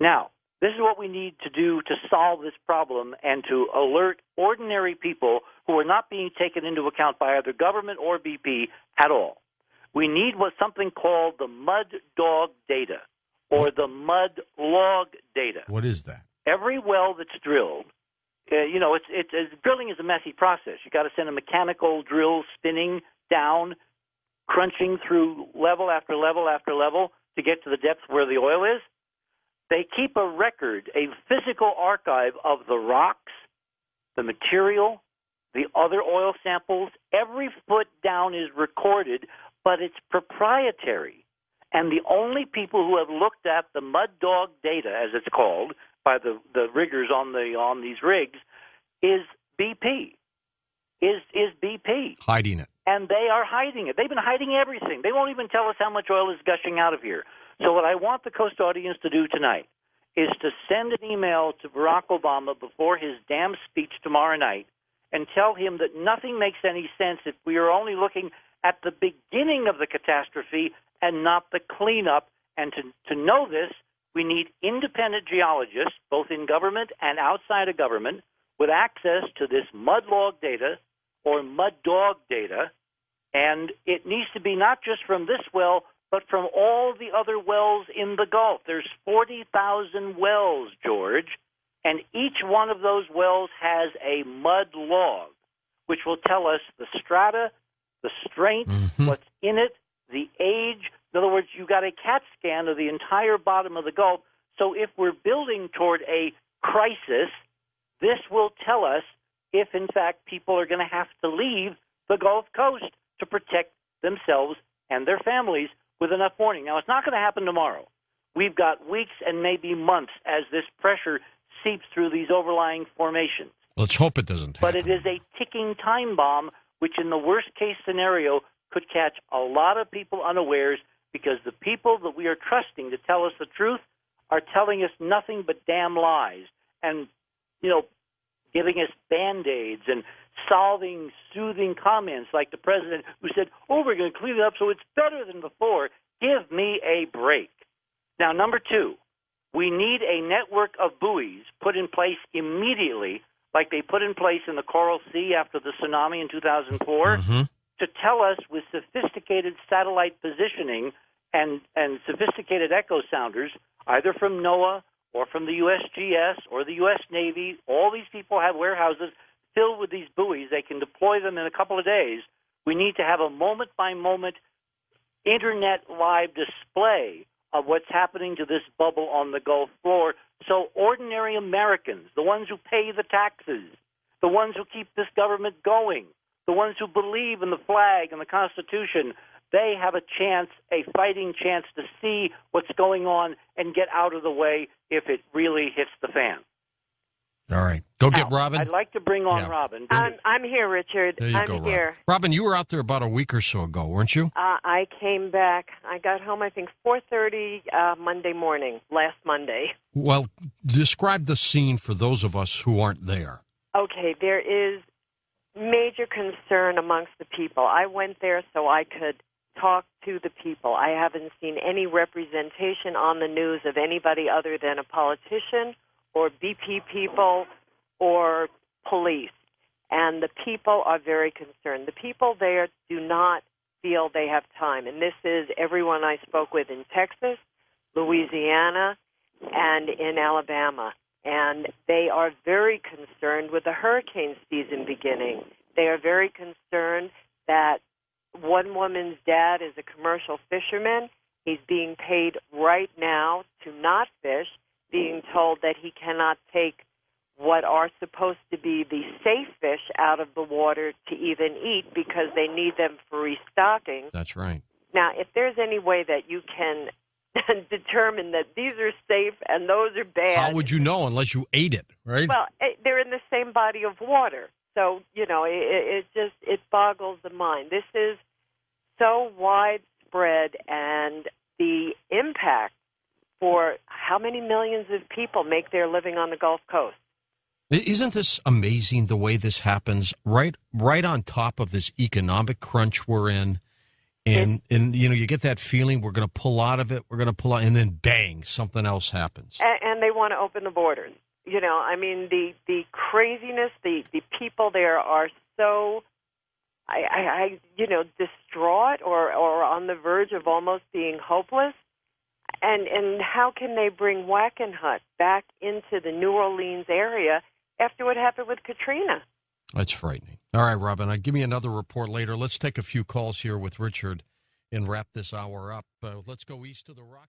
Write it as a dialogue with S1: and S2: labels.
S1: Now, this is what we need to do to solve this problem and to alert ordinary people who are not being taken into account by either government or BP at all. We need something called the mud dog data or the mud log data.
S2: What is that?
S1: Every well that's drilled, drilling is a messy process. You got to send a mechanical drill spinning down, crunching through level after level after level to get to the depth where the oil is. They keep a record, a physical archive of the rocks, the material, the other oil samples. Every foot down is recorded, but it's proprietary. And the only people who have looked at the mud dog data, as it's called, by the riggers on these rigs, is BP. Is BP.
S2: Hiding it.
S1: And they are hiding it. They've been hiding everything. They won't even tell us how much oil is gushing out of here. So what I want the Coast audience to do tonight is to send an email to Barack Obama before his damn speech tomorrow night and tell him that nothing makes any sense if we are only looking at the beginning of the catastrophe and not the cleanup. And to know this, we need independent geologists, both in government and outside of government, with access to this mud log data or mud dog data. And it needs to be not just from this well, but from all the other wells in the Gulf. There's 40,000 wells, George, and each one of those wells has a mud log, which will tell us the strata, the strength, what's in it, the age. In other words, you got a CAT scan of the entire bottom of the Gulf. So if we're building toward a crisis, this will tell us if, in fact, people are going to have to leave the Gulf Coast to protect themselves and their families with enough warning. Now, it's not going to happen tomorrow. We've got weeks and maybe months as this pressure seeps through these overlying formations.
S2: Let's hope it doesn't happen.
S1: But it is a ticking time bomb, which in the worst-case scenario could catch a lot of people unawares because the people that we are trusting to tell us the truth are telling us nothing but damn lies and, giving us Band-Aids and solving soothing comments like the president who said, we're going to clean it up so it's better than before. Give me a break. Now, number two, we need a network of buoys put in place immediately, like they put in place in the Coral Sea after the tsunami in 2004, to tell us with sophisticated satellite positioning and sophisticated echo sounders, either from NOAA or from the USGS or the U.S. Navy. All these people have warehouses filled with these buoys. They can deploy them in a couple of days. We need to have a moment-by-moment Internet live display of what's happening to this bubble on the Gulf floor so ordinary Americans, the ones who pay the taxes, the ones who keep this government going, the ones who believe in the flag and the Constitution, they have a chance, a fighting chance to see what's going on and get out of the way if it really hits the fan.
S2: All right. Go get Robin.
S1: I'd like to bring on Robin.
S3: I'm here, Richard.
S2: There you go,
S3: here.
S2: Robin, you were out there about a week or so ago, weren't you?
S3: I came back. I got home, I think, 4:30 Monday morning, last Monday.
S2: Well, describe the scene for those of us who aren't there.
S3: Okay, there is major concern amongst the people. I went there so I could talk to the people. I haven't seen any representation on the news of anybody other than a politician or BP people or police. And the people are very concerned. The people there do not feel they have time. And this is everyone I spoke with in Texas, Louisiana, and in Alabama. And they are very concerned with the hurricane season beginning. They are very concerned that one woman's dad is a commercial fisherman. He's being paid right now to not fish, being told that he cannot take what are supposed to be the safe fish out of the water to even eat because they need them for restocking.
S2: That's right.
S3: Now, if there's any way that you can determine that these are safe and those are bad.
S2: How would you know unless you ate it, right?
S3: Well, they're in the same body of water. So, it boggles the mind. This is so widespread, and the impact for how many millions of people make their living on the Gulf Coast.
S2: Isn't this amazing the way this happens right on top of this economic crunch we're in? And you get that feeling we're going to pull out of it, and then bang, something else happens.
S3: And they want to open the borders. The craziness, the people there are so, distraught or on the verge of almost being hopeless. And how can they bring Wackenhut back into the New Orleans area after what happened with Katrina?
S2: That's frightening. All right, Robin, give me another report later. Let's take a few calls here with Richard and wrap this hour up. Let's go east to the Rock.